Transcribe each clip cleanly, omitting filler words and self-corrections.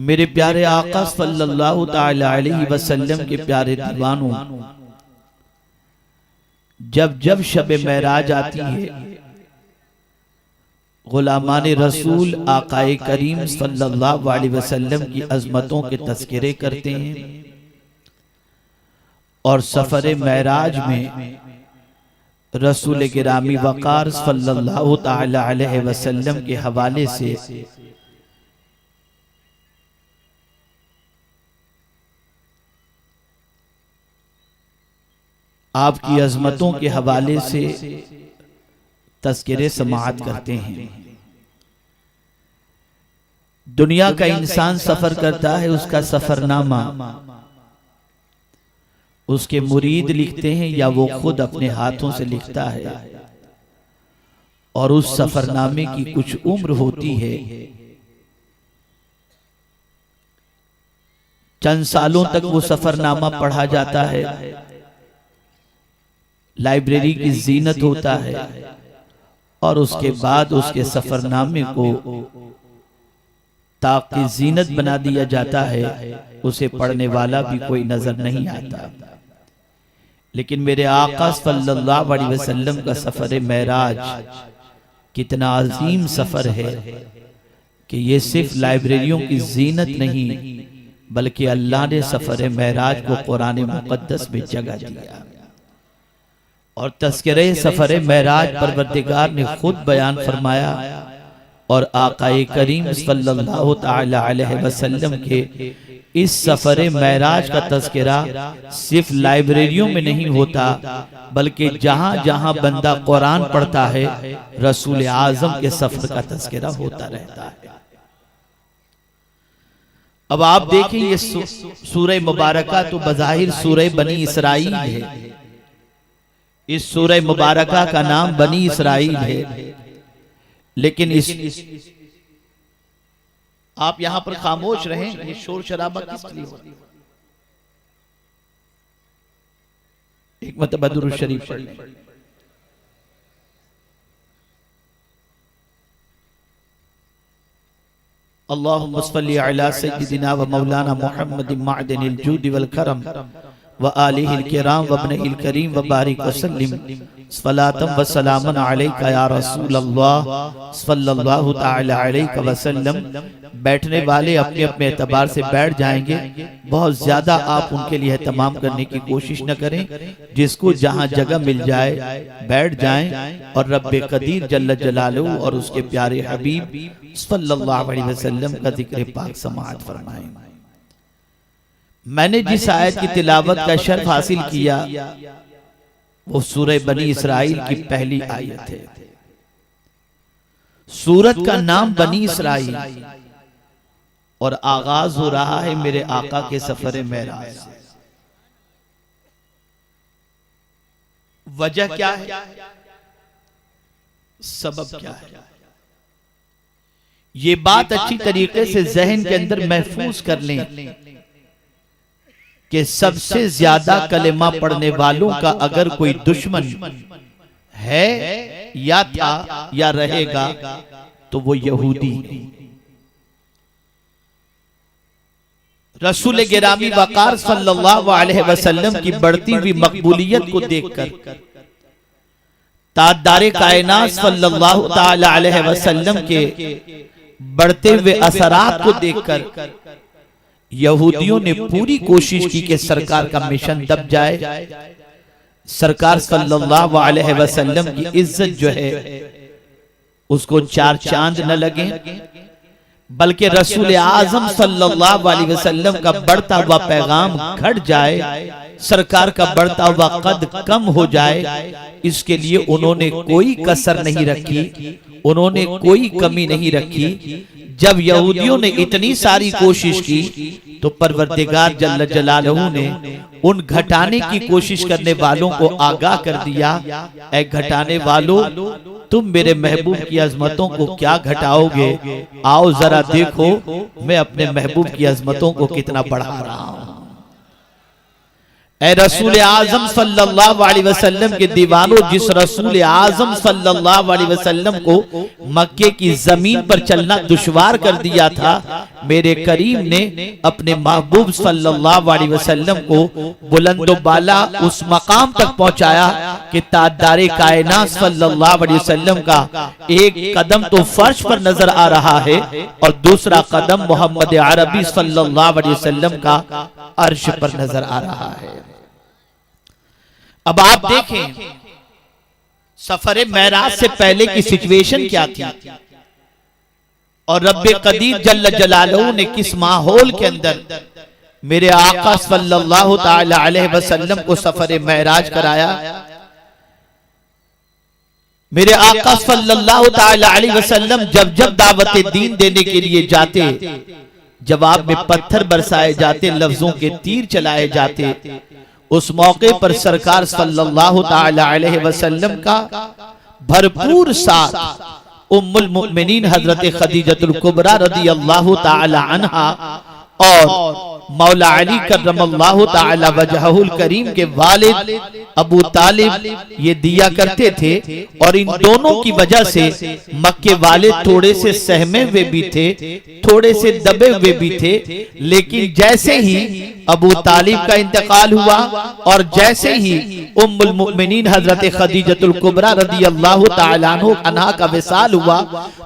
मेरे प्यारे आका सल्लल्लाहु ताला अलैहि वसल्लम के प्यारे दीवानों, जब जब शब महराज आती है, गुलामाने रसूल आकाए करीम सल्लल्लाहु अलैहि वसल्लम की अजमतों के तज़किरे करते हैं और सफर महराज में रसूल गिरामी वक़ार सल्लल्लाहु ताला अलैहि वसल्लम के हवाले से आपकी अजमतों के हवाले से तज़किरे समाअत करते हैं। दुनिया का इंसान सफर करता है, उसका सफरनामा उसके मुरीद लिखते हैं या वो खुद अपने हाथों से लिखता है, और उस सफरनामे की कुछ उम्र होती है। चंद सालों तक वो सफरनामा पढ़ा जाता है, लाइब्रेरी की जीनत होता है, और उसके बाद उसके सफरनामे को ताकि जीनत बना दिया जाता है, उसे पढ़ने वाला भी कोई नजर नहीं आता। लेकिन मेरे आका सल्लल्लाहु अलैहि वसल्लम का सफर महराज कितना अजीम सफर है कि ये सिर्फ लाइब्रेरियों की जीनत नहीं, बल्कि अल्लाह ने सफर महराज को कुरान मुकद्दस में जगह दिया। और तज़किरे सफर महराज परवरदिगार ने खुद बयान फरमाया, और आकाए करीम सल्लल्लाहु ताला अलैहि वसल्लम के इस सफर महराज का तज़किरा सिर्फ लाइब्रेरियों में नहीं होता, बल्कि जहां जहां बंदा कुरान पढ़ता है, रसूल आज़म के सफर का तज़किरा होता रहता है। अब आप देखें, ये सूरह मुबारका तो बज़ाहिर सूरह बनी इसराइल है। इस सूरह मुबारका का नाम बनी इसराइल है, लेकिन इस आप यहां पर खामोश रहें, ये शोर शराबा किस लिए हो? एक मतलब दुरूद शरीफ पढ़ लें। अल्लाहुम्मा सल्ली अला सय्यिदिना व मौलाना मुहम्मद मअदनिल जूद वल करम व आलिहिल किराम व इब्निल करीम व बारिक वसल्लिम सलातम व सलामन अलैका या रसूल अल्लाह सल्लल्लाहु ताला अलैहि वसल्लम। बैठने वाले अपने अपने एतबार से बैठ जाएंगे, बहुत ज्यादा आप उनके लिए एहतमाम करने की कोशिश न करें। जिसको जहां जगह मिल जाए बैठ जाएं और रब्बे कदीर जल्ल जलालहू और उसके प्यारे हबीब सल्लल्लाहु अलैहि वसल्लम का जिक्र पाक समाअत फरमाएं। मैंने जिस आयत की तिलावत का शर्फ हासिल किया वो सूरह बनी इसराइल की पहली आयत है। सूरत का नाम बनी इसराइल, और आगाज हो रहा है मेरे आका के सफर महराज से। वजह क्या है, सबब क्या है, ये बात अच्छी तरीके से जहन के अंदर महफूज कर लें कि सबसे ज्यादा कलेमा पढ़ने वालों का अगर कोई दुश्मन है या था या रहेगा तो वो यहूदी है। रसूल गिरामी वक़ार सल्लल्लाहु अलैहि वसल्लम की बढ़ती हुई मकबूलियत को देखकर, ताजदारे कायनात सल्लल्लाहु ताला अलैहि वसल्लम के बढ़ते हुए असरात को देखकर यहूदियों ने पूरी कोशिश की कि सरकार का मिशन दब जाए, सरकार सल्लल्लाहु अलैहि वसल्लम की इज्जत जो है उसको चार चांद न लगे, बल्कि रसूल आज़म सल्लल्लाहु अलैहि वसल्लम का बढ़ता हुआ पैगाम घट जाए, सरकार का बढ़ता हुआ कद कम हो जाए। इसके लिए उन्होंने कोई कसर नहीं रखी, उन्होंने कोई कमी नहीं रखी। जब यहूदियों ने इतनी सारी कोशिश की तो परवरदिगार जल्ल जलालहू ने उन घटाने की कोशिश करने वालों को आगाह कर दिया, ऐ घटाने वालों, तुम मेरे महबूब की अजमतों को क्या घटाओगे? आओ जरा देखो मैं अपने महबूब की अजमतों को कितना बढ़ा रहा हूं। ऐ रसूल आज़म सल्लल्लाहु अलैहि वसल्लम के दीवानों, जिस रसूल आज़म सल्लल्लाहु अलैहि वसल्लम को मक्के की जमीन पर चलना दुश्वार कर दिया था, मेरे करीम ने अपने महबूब सल्लल्लाहु अलैहि वसल्लम को बुलंदो बाला उस मकाम तक पहुंचाया कि ताजदारे कायनात सल्लल्लाहु अलैहि वसल्लम का एक कदम तो फर्श पर नजर आ रहा है और दूसरा कदम मोहम्मद अरबी सल्लल्लाहु अलैहि वसल्लम का अर्श पर नजर आ रहा है। अब आप देखें सफर मेराज से पहले की सिचुएशन क्या थी और रब्बे कदीर जल्ल जलालहू ने किस माहौल के अंदर मेरे आका सल्लल्लाहु ताला अलैहि वसल्लम को सफर मेराज कराया। मेरे आका सल्लल्लाहु ताला अलैहि वसल्लम जब जब दावत दीन देने के लिए जाते, जवाब में पत्थर बरसाए जाते, लफ्जों के तीर चलाए जाते, उस मौके पर सरकार सल्लल्लाहु ताला अलैहि वसल्लम का भरपूर साथ उम्मुल मुमिनीन हजरत खदीजतुल कुबरा रदियल्लाहु ताला अन्हा और मौला अली करमल्लाहु ताला वजहुल करीम के वालिद अबू तालिब ये दिया करते थे। और इन दोनों की वजह से मक्के वाले थोड़े से सहमे हुए भी थे, थोड़े से दबे हुए भी थे, लेकिन जैसे ही अबू तालिब का इंतकाल हुआ और जैसे ही उम्मुल मुमिनीन हजरत खदीजतुल कुबरा रदियल्लाहु ताला अन्हा का विसाल हुआ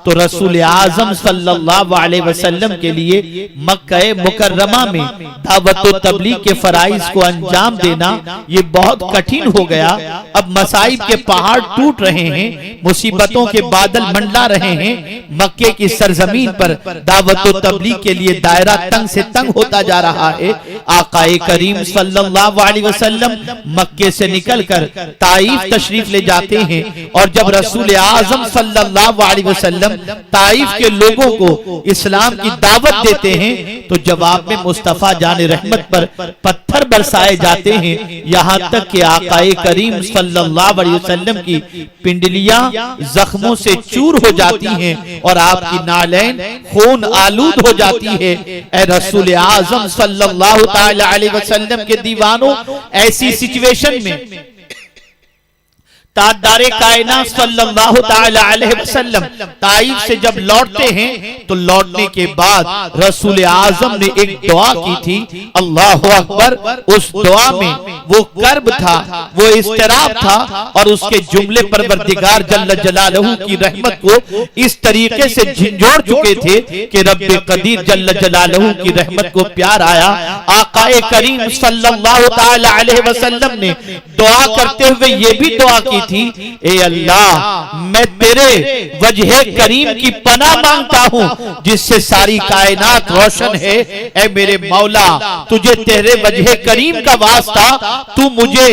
तो रसूल आजम सल्लल्लाहु अलैहि वसल्लम के लिए मक्का मुकर्रमा में दावत व तबलीग के फराइज को अंजाम देना ये बहुत कठिन हो गया। अब मसाइब के पहाड़ टूट रहे हैं, मुसीबतों के बादल मंडला रहे हैं, मक्के की सरजमीन पर दावत व तबलीग के लिए दायरा तंग से तंग होता जा रहा है। आकाए करीम सल्लल्लाहु अलैहि वसल्लम मक्के से निकलकर ताइफ तशरीफ ले जाते हैं और जब रसूल आजम सल्लल्लाहु अलैहि वसल्लम ताइफ के लोगों को इस्लाम की दावत देते हैं तो जवाब में मुस्तफा जाने रहमत पर पत्थर बरसाए जाते हैं, यहाँ तक कि आकाए करीम सल्लल्लाहु अलैहि वसल्लम की पिंडलियां जख्मों से चूर हो जाती हैं और आपकी नालैन खून आलूद हो जाती है। ए रसूल आजम सल्लल्लाहु ताला अलैहि वसल्लम के दीवानों, ऐसी सिचुएशन में ताजदारे कायनात सल्लल्लाहु ताला अलैहि वसल्लम ताइफ से जब लौटते हैं तो लौटने के बाद रसूल आजम ने एक दुआ की थी, अल्लाहु अकबर। उस दुआ में वो कर्ब था, वो इस्तराब था और उसके जुमले परवरदिगार जल्ल जलालहू की रहमत को इस तरीके से झंझोड़ चुके थे कि रब्बे कदीर जल्ल जलालहू की रहमत को प्यार आया। आकाए करीम सल्लल्लाहु ताला अलैहि वसल्लम ने दुआ करते हुए ये भी दुआ की थी, ए अल्लाह मैं तेरे वजह करीम की पनाह मांगता हूँ जिससे सारी कायनात रोशन है। ए मेरे मौला, तुझे तेरे वजह करीम का वास्ता, तू मुझे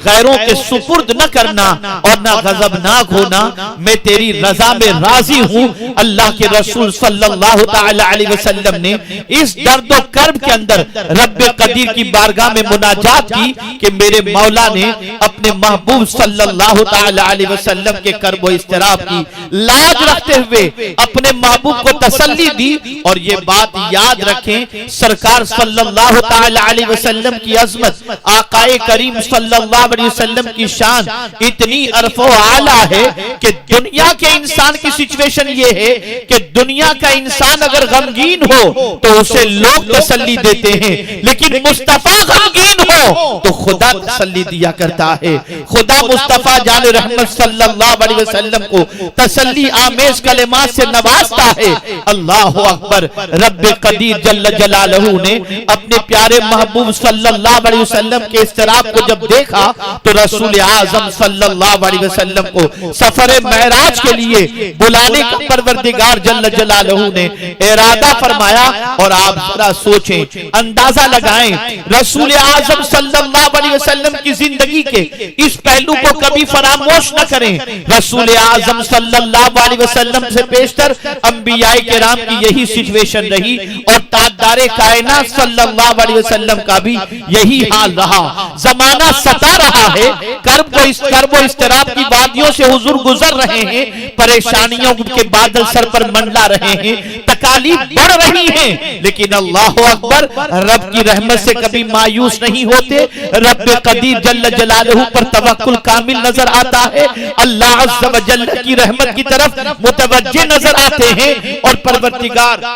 गैरों के सुपुर्द न करना और ना गजबनाक होना। मैं तेरी रजा में राजी हूँ। अल्लाह के रसूल सल्लल्लाहु ताला अलैहि वसल्लम ने इस दर्द और कर्ब के अंदर रब्बे कदीर की बारगाह में मुनाजात की कि मेरे मौला ने अपने महबूब सल्लल्लाहु ताला अलैहि वसल्लम के कर्ब और इस्तराब की लाज रखते हुए अपने महबूब को तसल्ली दी। और ये बात याद रखें, सरकार सल्लल्लाहु ताला अलैहि वसल्लम की अजमत, आकाए करीम सल्लल्लाहु अलैहि वसल्लम की शान इतनी अरफो आला है कि दुनिया के इंसान की सिचुएशन ये है कि दुनिया का इंसान अगर गमगीन हो तो उसे लोग तसल्ली देते हैं, लेकिन मुस्तफा गमगीन हो तो खुदा तसल्ली दिया करता है। खुदा मुस्तफा जान रहमत सल्लल्लाहु अलैहि वसल्लम को तसल्ली आमेज कलिमात से नवाजता है। अल्लाहु अकबर। रब्बे कदीर जल्ल जलालहू ने अपने प्यारे महबूब सल्लल्लाहु अलैहि वसल्लम के इस्तराब को जब देखा तो रसूल आजम सल्लल्लाहु अलैहि वसल्लम को सफर मेराज के लिए बुलाने का परवरदिगार जल्ल जलालहू ने इरादा फरमाया। और आप जरा सोचें, अंदाजा लगाएं, रसूल आजम सल्लल्लाहु अलैहि वसल्लम की जिंदगी के इस पहलू को कभी फरामोश न करें। रसूल आजम सल्लल्लाहु अलैहि वसल्लम से पेशतर अंबियाए किराम की यही सिचुएशन रही और ताजदारे कायनात सल्लल्लाहु अलैहि वसल्लम का भी यही हाल रहा। जमाना सता रहा है, कर्ब व इस्तराब की वादियों से हुजूर गुजर रहे हैं, परेशानियों के बादल सर पर मंडला रहे हैं, तकालीफ बढ़ रही हैं, लेकिन अल्लाह अकबर, रब की रहमत से कभी मायूस नहीं होते। रब कदीर जल्ल जलालहू पर तवक्कुल कामिल नजर आता है। अल्लाह अज़्ज़ व जल्ल की रहमत की तरफ मुतवज्जे नजर आते हैं और परवरदिगार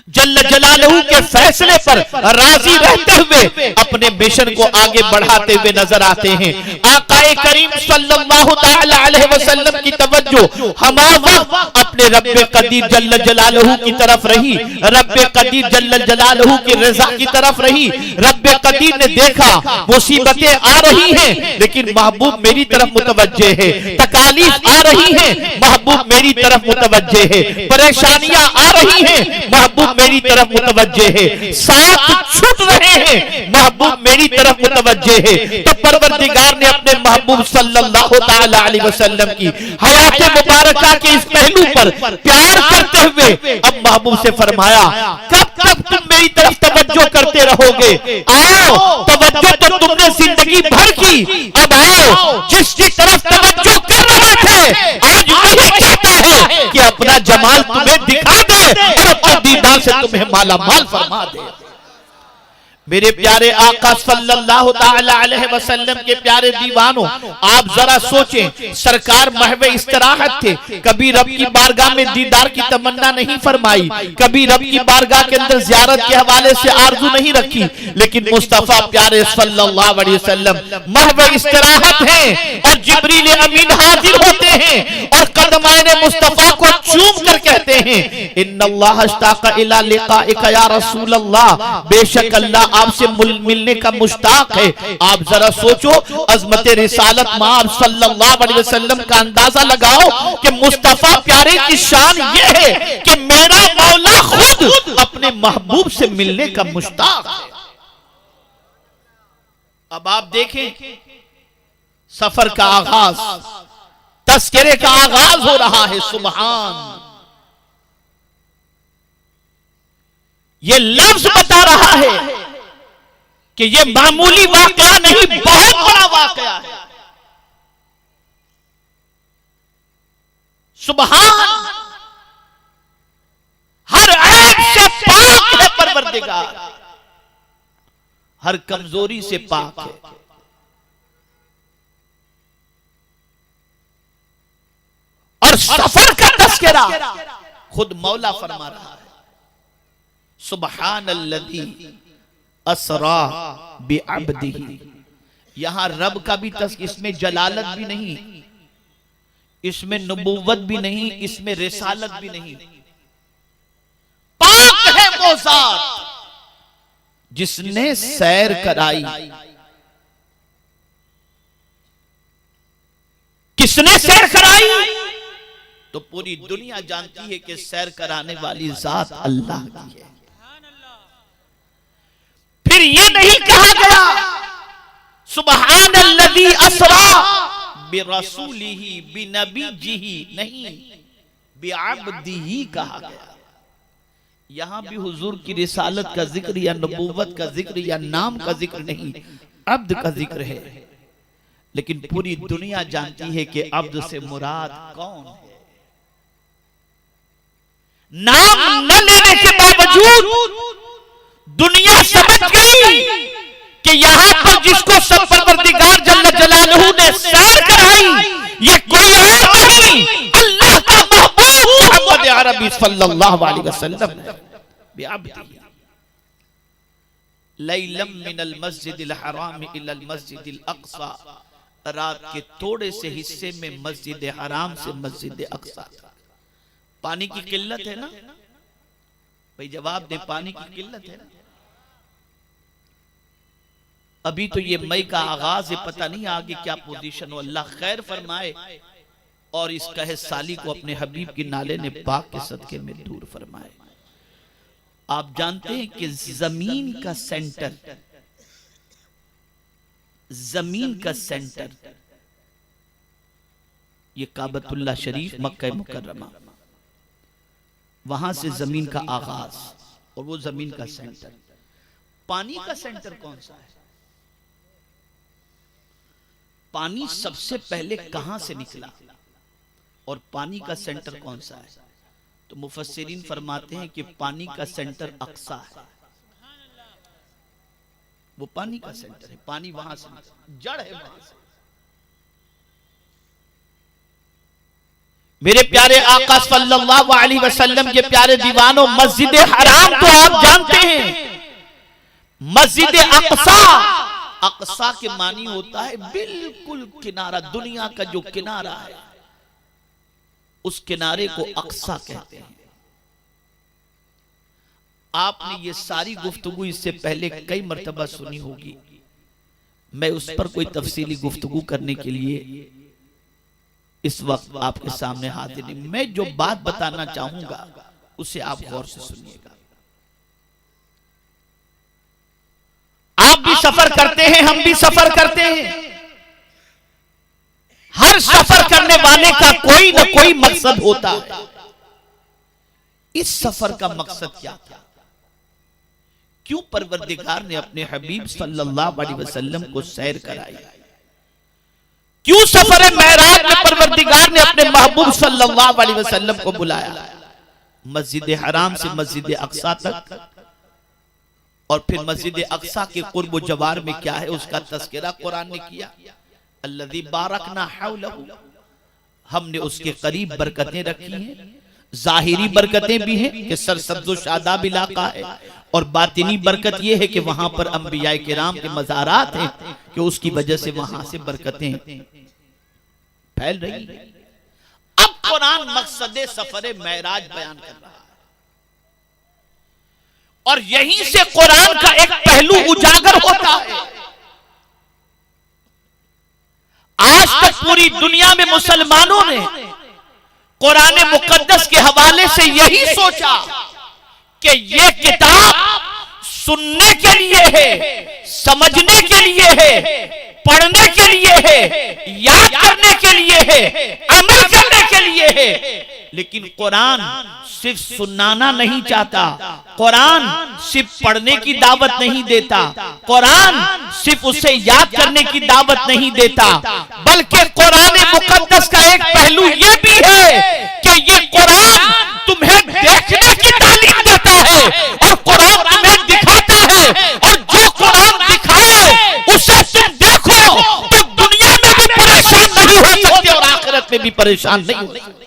जल्ल जलालहू के फैसले पर राजी रहते हुए अपने मिशन को आगे बढ़ाते हुए नजर आते हैं। आकाए करीम सल्लल्लाहु तआला अलैहि वसल्लम की तवज्जो हमा वक्त अपने रब्बे कदीर जल्ल जलालहू की तरफ रही, रब्बे कदीर जल्ल जलालहू की रज़ा की तरफ रही। रब्बे कदीर ने देखा मुसीबतें आ रही हैं, लेकिन महबूब मेरी तरफ मुतवज्जे है, तकालीफ आ रही हैं, महबूब मेरी तरफ मुतवज्जे है, परेशानियां आ रही हैं, महबूब मेरी तरफ मुतवज्जे है, साथ छूट रहे हैं, महबूब मेरी तरफ मुतवज्जे है। तो परवरदिगार ने अपने महबूब सल्लल्लाहु तआला अलैहि वसल्लम की हयात मुबारका के इस पहलू पर प्यार करते हुए अब महबूब से फरमाया, कब तक तुम मेरी तरफ तवज्जो करते रहोगे? आओ, तवज्जो तो तुमने जिंदगी भर की, अब आओ, जिसकी तरफ तवज्जो कर रहे थे आज वही कहता है कि अपना जमाल तुम्हें दिखा दे और अपने दीदार से तुम्हें माला माल फरमा दे। मेरे प्यारे आका सल्लल्लाहु तआला अलैहि वसल्लम के प्यारे दीवानों, आप जरा सोचें, सरकार महवे इस्तराहत थे, कभी रब की बारगाह में दीदार की तमन्ना नहीं फरमाई, कभी रब की बारगाह के अंदर ज़ियारत के हवाले से आरजू नहीं रखी, लेकिन मुस्तफा प्यारे सल्लल्लाहु अलैहि वसल्लम महवे इस्तराहत हैं और जिब्रील अमीन हाजिर होते हैं और कदमाने मुस्तफा को चूम कर कहते हैं, इन्नल्लाह अश्ताक़ इला लिक़ाइका या रसूल अल्लाह, बेशक अल्लाह आपसे मिलने का मुश्ताक है। आप जरा सोचो, अज़मत रिसालत माब सल्लल्लाहु अलैहि वसल्लम का अंदाजा लगाओ कि मुस्तफा प्यारे की शान ये है कि मेरा मौला खुद अपने महबूब से मिलने का मुश्ताक है। अब आप देखें, सफर का आगाज, तस्करे का आगाज हो रहा है। सुभान, ये लफ्ज बता रहा है कि ये मामूली वाकया नहीं, बहुत बड़ा वाकया है। सुभान, हर ऐब से पाक है परवरदिगार, हर कमजोरी से पाक है। और सफर का तस्करा खुद मौला फरमा रहा है, सुब्हानल्लज़ी असरा बिअब्दिही। यहां रब का भी इसमें जलालत भी नहीं, इसमें नबूवत भी नहीं, इसमें रिसालत भी नहीं, पाक है वो ज़ात जिसने सैर कराई। किसने सैर कराई? तो पूरी दुनिया जानती है कि सैर कराने वाली ज़ात अल्लाह की है। फिर ये नहीं कहा गया सुब्हानल्लज़ी असरा बिरसूलिही बिनबीजिही, नहीं, बिअब्दिही कहा गया। यहां भी हुजूर की रिसालत का जिक्र या नबूवत का जिक्र या नाम का जिक्र नहीं, अब्द का जिक्र है। लेकिन पूरी दुनिया जानती है कि अब्द से मुराद कौन है। नाम न लेने के बावजूद दुनिया समझ गई कि यहां पर जिसको सब परवरदिगार जल्ल जलालहू ने सैर कराई, ये कोई और नहीं, अल्लाह का महबूब मोहम्मद अरबी सल्लल्लाहु अलैहि वसल्लम बिअब्दिही। लैलम मिनल मस्जिदिल हराम इलल मस्जिदिल अक़सा, रात के थोड़े से हिस्से में मस्जिद हराम से मस्जिद अक़सा। पानी की किल्लत है ना भाई, जवाब दे, पानी की किल्लत है ना। अभी तो ये मई का आगाज है, पता नहीं आगे क्या पोजीशन हो, अल्लाह खैर फरमाए और इस कहे साली को अपने हबीब की नाले ने पाक के सदके में दूर फरमाए। आप जानते हैं कि जमीन का सेंटर, जमीन का सेंटर ये काबतुल्लाह शरीफ मक्का मुकर्रमा, वहां से जमीन का आगाज और वो जमीन का सेंटर। पानी का सेंटर कौन सा है? पानी सबसे पहले कहां से निकला और पानी का सेंटर कौन सा है? तो मुफस्सिरीन फरमाते हैं कि पानी का सेंटर अक्सा है, वो पानी का सेंटर है, पानी वहां से जड़ है वहां से। मेरे प्यारे आका सल्लल्लाहु अलैहि वसल्लम के प्यारे दीवानों, मस्जिद हराम तो आप जानते हैं, मस्जिद अक्सा, अक्सा के मानी होता है बिल्कुल किनारा, दुनिया का जो किनारा है उस किनारे को अक्सा कहते हैं। आपने ये सारी गुफ्तगू इससे पहले कई मर्तबा सुनी होगी, मैं उस पर कोई तफसीली गुफ्तगू करने के लिए इस वक्त आपके सामने हाजिर नहीं। मैं जो बात बताना चाहूंगा उसे आप गौर से सुनिएगा। आप भी सफर करते हैं, हम भी सफर करते हैं। हर सफर करने वाले का कोई ना कोई मकसद होता है। इस सफर का मकसद क्या था? क्यों परवरदिगार ने अपने हबीब सल्लल्लाहु अलैहि वसल्लम को सैर कराई? क्यों सफर मेराज में परवरदिगार ने अपने महबूब सल्लल्लाहु अलैहि वसल्लम को बुलाया? मस्जिद हराम से मस्जिद अक्सा तक, और फिर मस्जिद अक्सा के कुर्ब जवार में क्या है उसका तज़किरा कुरान ने किया। अल्लज़ी बारकना हौलहु, हमने उसके करीब बरकतें रखी हैं। जाहिरी बरकतें भी हैं कि सरसब्ज़ शादाब इलाका है, और बातिनी बरकत यह है कि वहां पर अंबियाए किराम के मज़ारात हैं कि उसकी वजह से वहां से बरकतें फैल रही हैं। अब कुरान मकसद सफर मेराज बयान कर रहा है, और यहीं से कुरान का एक पहलू उजागर होता है। आज तक पूरी दुनिया में मुसलमानों ने कुरान मुकद्दस के हवाले से यही सोचा कि ये किताब सुनने के लिए है, समझने के लिए है, पढ़ने के लिए है, याद करने के लिए है, अमल करने के लिए है। लेकिन कुरान सिर्फ सुनाना नहीं चाहता, कुरान सिर्फ पढ़ने की दावत नहीं देता, कुरान सिर्फ उसे याद करने की दावत नहीं देता, बल्कि कुरान मुकद्दस का एक पहलू ये भी है कि ये कुरान तुम्हें देखने की तालीम देता है, और कुरान तुम्हें दिखाता है, और जो कुरान दिखाए उसे तुम देखो तो दुनिया में भी परेशान नहीं हो सकते और आखिरत में भी परेशान नहीं हो सकते।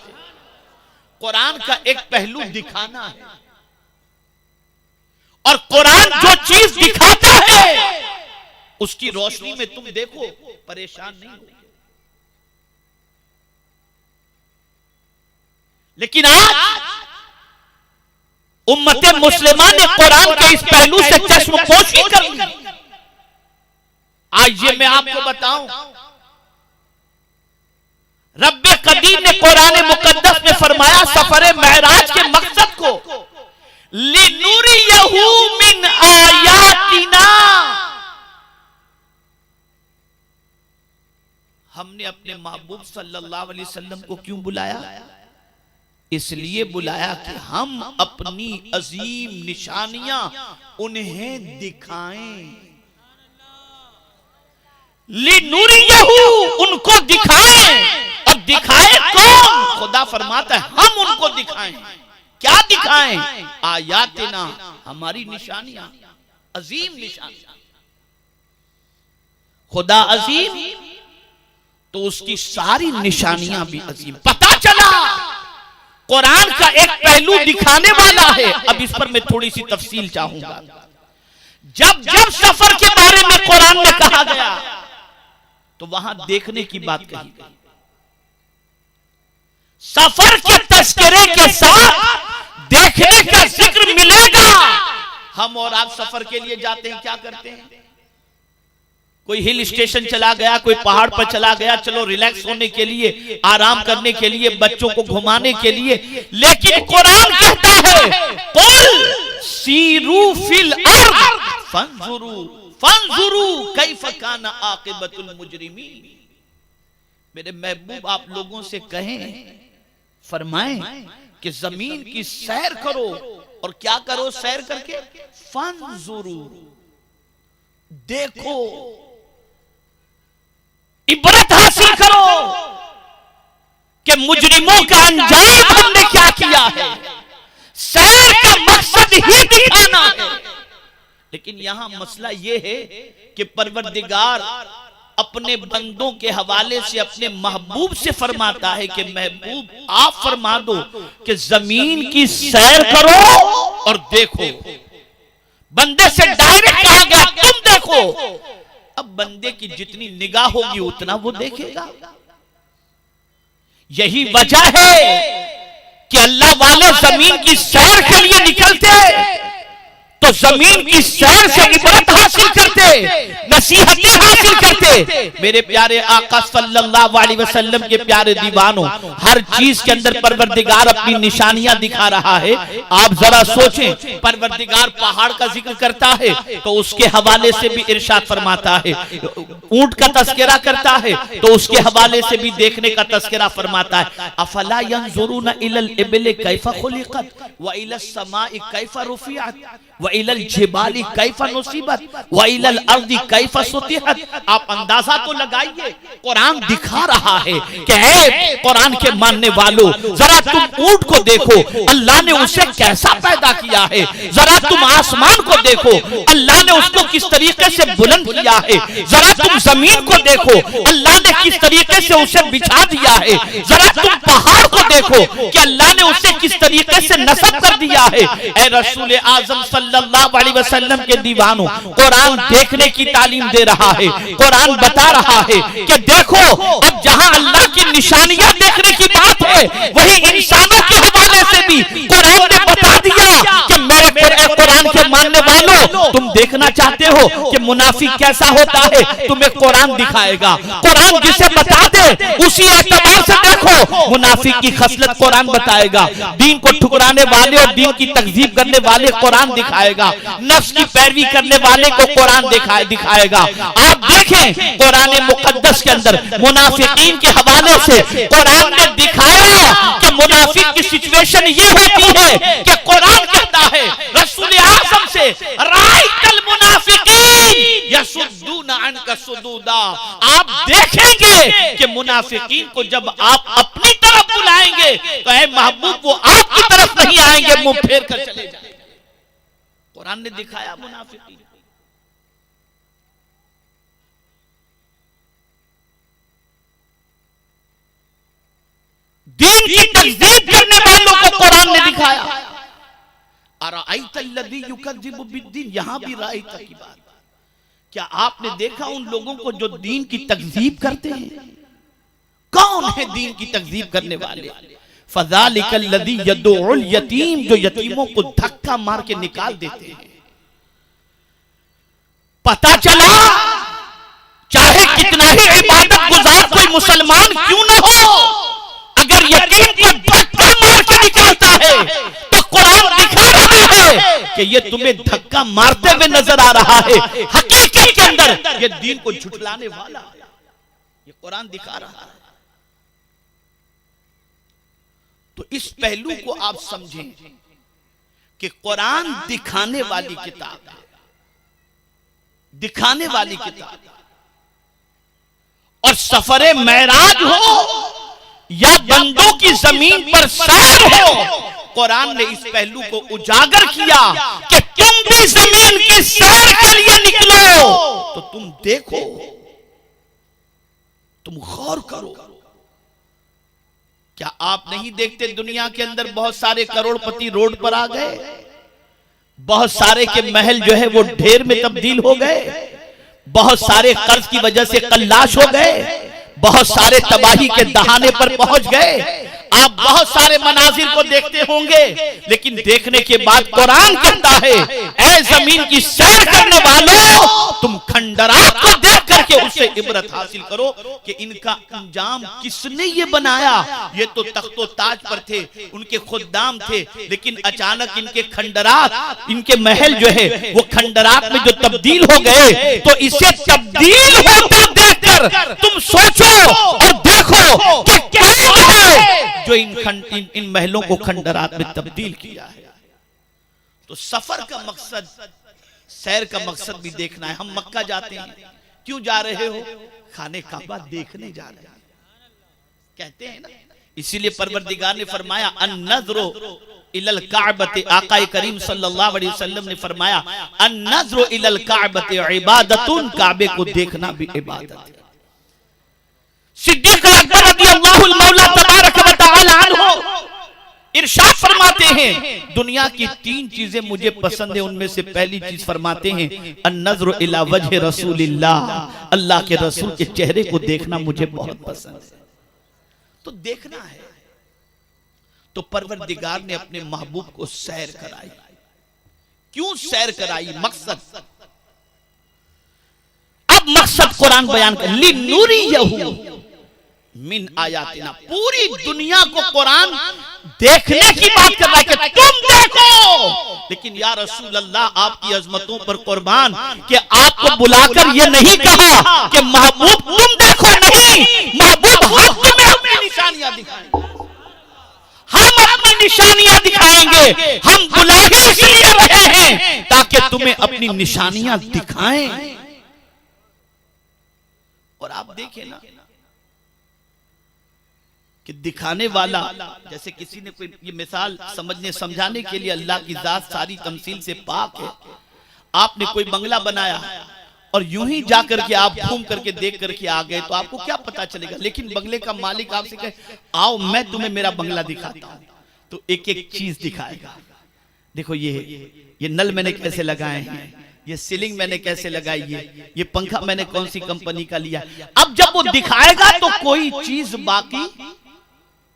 कुरान का एक पहलू दिखाना है, और कुरान जो चीज दिखाता है उसकी रोशनी में तुम देखो, परेशान नहीं हो। लेकिन आज उम्मते मुस्लिमा ने कुरान के इस पहलू से चश्मपोशी कर ली। आज ये मैं आपको बताऊं, रब्बे कदीर ने कुरान मुकद्दस में फरमाया सफर मेराज के मकसद को लिनुरियहु मिन आयातिना, हमने अपने महबूब सल्लल्लाहु अलैहि वसल्लम को क्यों बुलाया? इसलिए बुलाया कि हम अपनी अजीम निशानियां उन्हें दिखाएं। लिनुरियहु, उनको दिखाएं, और दिखाए कौन? खुदा फरमाता है हम उनको दिखाएं। क्या दिखाएं? आयातिना, हमारी निशानियां, अजीम निशानियां। खुदा अजीम तो उसकी सारी निशानियां भी अजीम। पता चला कुरान का एक पहलू दिखाने वाला है। अब इस पर मैं थोड़ी सी तफसील चाहूंगा। जब जब सफर के बारे में कुरान में कहा गया तो वहां देखने की बात कही गई। सफर के तस्करे के साथ देखने का जिक्र मिलेगा। हम और आप सफर के लिए जाते हैं, क्या करते हैं? कोई हिल स्टेशन चला गया, कोई पहाड़ पर चला गया, चलो रिलैक्स होने के लिए, आराम करने के लिए, बच्चों को घुमाने के लिए। लेकिन कुरान कहता है कुल सीरू फिल अर्द फंजुरू कैफ कान आकिबतुल मुजरिमीन। मेरे महबूब आप लोगों से कहें, फरमाएं कि जमीन की सैर करो, और क्या करो सैर करके? फंजुरू, देखो। इबरत हासिल करो कि मुजरिमों का अंजाम हमने क्या किया है। सैर का मकसद ही दिखाना है। लेकिन यहां मसला यह है कि परवरदिगार अपने बंदों के हवाले से अपने महबूब से फरमाता है कि महबूब आप फरमा दो कि जमीन की सैर करो और देखो। बंदे से डायरेक्ट कहा गया तुम देखो। अब बंदे की जितनी निगाह होगी उतना वो देखेगा। यही वजह है कि अल्लाह वाले जमीन की सैर के लिए निकलते तो जमीन की सैर से इबरत हासिल करते, नसीहतें हासिल करते। मेरे प्यारे आका सल्लल्लाहु अलैहि वसल्लम के प्यारे दीवानों, हर चीज के अंदर परवरदिगार अपनी निशानियां दिखा रहा है। आप जरा सोचें, परवरदिगार पहाड़ का जिक्र करता है तो उसके हवाले से भी इरशाद फरमाता है। ऊंट का तस्करा करता है तो उसके हवाले से भी देखने का तस्करा फरमाता है। अफला यंजुरूना इलल इबिल कैफा खुलिकत व इलस समाई कैफा रुफिअत व इलल जिबाली कैफा नुसिबत व इलल अर्दी कैफा सुतिहत। आप अंदाजा तो लगाइए, कुरान दिखा रहा है कि ऐ कुरान के मानने वालों, जरा तुम ऊंट को देखो, अल्लाह ने उसे कैसा पैदा किया है। जरा तुम आसमान को देखो, अल्लाह ने उसको किस तरीके से बुलंद किया है। जरा तुम जमीन को देखो, अल्लाह ने किस तरीके से उसे बिछा दिया है। जरा तुम पहाड़ को देखो कि अल्लाह ने उसे किस तरीके से नस्ब कर दिया है। ऐ रसूल आजम सल्लल्लाहु अलैहि वसल्लम के दीवानों, कुरान देखने की तालीम दे रहा है। कुरान बता रहा है कि देखो, अब जहां अल्लाह की निशानियां देखने की बात है, वही इंसानों के हवाले से भी कुरान ने बता दिया कि मेरे कुरान के मानने वालों, तुम देखना चाहते हो कि मुनाफिक कैसा होता है, तुम्हें कुरान दिखाएगा। कुरान जिसे बता दे उसी एतबार से देखो, मुनाफिक की खसलत कुरान बताएगा। दीन को ठुकराने वाले और दीन की तकजीब करने वाले कुरान दिखाएगा। नफ्स की पैरवी करने वाले को कुरान दिखाएगा। आप देखें, कुरान मुकद्दस के अंदर मुनाफिकीन के हवाले से कुरान ने दिखाया कि मुनाफिक की सिचुएशन ये होती है कि कुरान कहता है रसूल आज़म से, राइतल मुनाफिकीन यसुद्दूना अनका सुदूदा। आप देखेंगे कि मुनाफिकीन को जब आप अपनी तरफ बुलाएंगे तो ऐ महबूब वो आपकी तरफ नहीं आएंगे, मुंह फेर कर चले जाएंगे। कुरान ने दिखाया मुनाफिकीन। दीन की तकज़ीब करने वालों को कुरान ने दिखाया। अराअयतल्लज़ी युकज़्ज़िबु बिद्दीन, यहां भी रायता की बात। क्या आपने देखा उन लोगों को जो दीन की तकज़ीब करते हैं? कौन है दीन की तकज़ीब करने वाले? फ़ज़ालिकल्लज़ी यदउल यतीम, जो यतीमों को धक्का मार के निकाल देते हैं। पता चला चाहे कितना ही इबादत गुजार कोई मुसलमान क्यों न हो, अगर यतीम को धक्का मार के निकालता है तो कुरान दिखा रहा है कि ये तुम्हें धक्का मारते हुए नजर आ रहा है। हकीकत के अंदर ये दीन को झुठलाने वाला, ये कुरान दिखा रहा है। तो इस पहलू को आप समझें कि कुरान दिखाने वाली किताब है, दिखाने वाली किताब। और सफरे मेराज हो या बंदों की जमीन पर सैर हो, कुरान ने इस पहलू को उजागर किया कि तुम भी जमीन की सैर के लिए निकलो तो तुम देखो, तुम गौर करो। क्या आप नहीं देखते दुनिया के अंदर बहुत सारे करोड़पति रोड पर आ गए, बहुत सारे के महल जो है वो ढेर में तब्दील हो गए, बहुत सारे कर्ज की वजह से कल्लाश हो गए, बहुत सारे तबाही के दहाने पर पहुंच गए। आप बहुत सारे मनाजिर को देखते होंगे, लेकिन देखने के बाद कुरान कहता है ऐ जमीन की सैर करने वालों, तुम खंडरात को देख करके उससे इबरत हासिल करो कि इनका अंजाम किसने ये बनाया। ये तो तख्तो ताज पर थे, उनके खुद्दाम थे, लेकिन अचानक इनके खंडरात, इनके महल जो है वो खंडरात में जो तब्दील हो गए, तो इसे तब्दील होता देखकर तुम सोचो और देखो कि कौन है जो इन महलों को खंडरात में तब्दील किया है। तो सफर का मकसद, सैर का मकसद भी देखना है। हम मक्का जाते हैं, क्यों जा रहे हो? खाने काबा देखने जा रहे हैं, कहते हैं ना। इसीलिए परवरदिगार ने फरमाया अन-नज़्रु इलल काबति, आका करीम सल्लल्लाहु अलैहि वसल्लम ने फरमाया अन-नज़्रु इलल काबति इबादतुन, काबे को देखना भी इबादत है। सिद्दीक़ अकबर रज़ियल्लाहु मौला तबारक व तआला अन्हु इरशाद फरमाते हैं दुनिया की 3 चीजें मुझे पसंद है, उनमें से पहली चीज फरमाते हैं अन-नज़्रु इला वजह रसूलिल्लाह, अल्लाह के रसूल के चेहरे को देखना मुझे बहुत पसंद है। तो देखना है तो परवरदिगार ने अपने महबूब को सैर कराई। क्यों सैर कराई? मकसद, अब मकसद कुरान बयान कर लिनुरियहु मिन आयातिना, पूरी दुनिया को कुरान देखने की बात कर रहा है कि तुम देखो। लेकिन या रसूल अल्लाह, आपकी अजमतों पर कुर्बान कि आपको बुलाकर ये नहीं कहा कि महबूब तुम देखो, नहीं, महबूब हम तुम्हें अपनी निशानियां दिखाएंगे, हम अपनी निशानियां दिखाएंगे। हम बुला ही इसलिए रहे हैं ताकि तुम्हें अपनी निशानियां दिखाएं। और आप देखें ना कि दिखाने वाला, जैसे किसी ने कोई ये मिसाल समझने समझाने के लिए, अल्लाह की जात सारी तमसील से पाक है। आपने कोई बंगला बनाया और यूं ही जाकर के आप घूम करके देख करके आ गए तो आपको क्या पता चलेगा। लेकिन बंगले का मालिक आपसे कहे आओ मैं तुम्हें मेरा बंगला दिखाता हूं, तो एक एक चीज दिखाएगा। देखो ये नल मैंने कैसे लगाए हैं, ये सीलिंग मैंने कैसे लगाई है, ये पंखा मैंने कौन सी कंपनी का लिया। अब जब वो दिखाएगा तो कोई चीज बाकी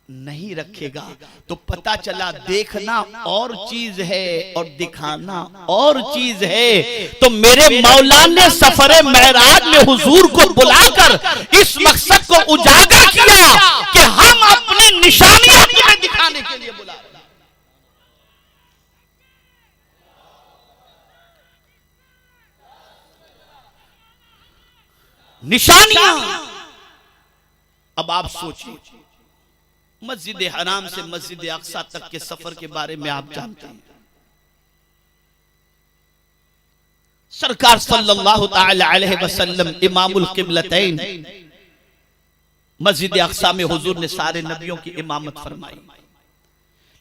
नहीं रखेगा। तो पता चला देखना और चीज है और दिखाना और चीज है। तो मेरे मौला ने सफरे मेराज में हुजूर को बुलाकर इस मकसद को उजागर किया कि हम अपनी निशानियां तुम्हें दिखाने के लिए बुला रहे हैं। निशानियां। अब आप सोचिए, मस्जिद हराम से मस्जिद अक्सा तक के सफर के बारे में आप जानते हैं। सरकार सल्लल्लाहु ताला अलैहि वसल्लम इमामुल किबलतैन मस्जिद अक्सा में हुजूर ने सारे नबियों की इमामत फरमाई।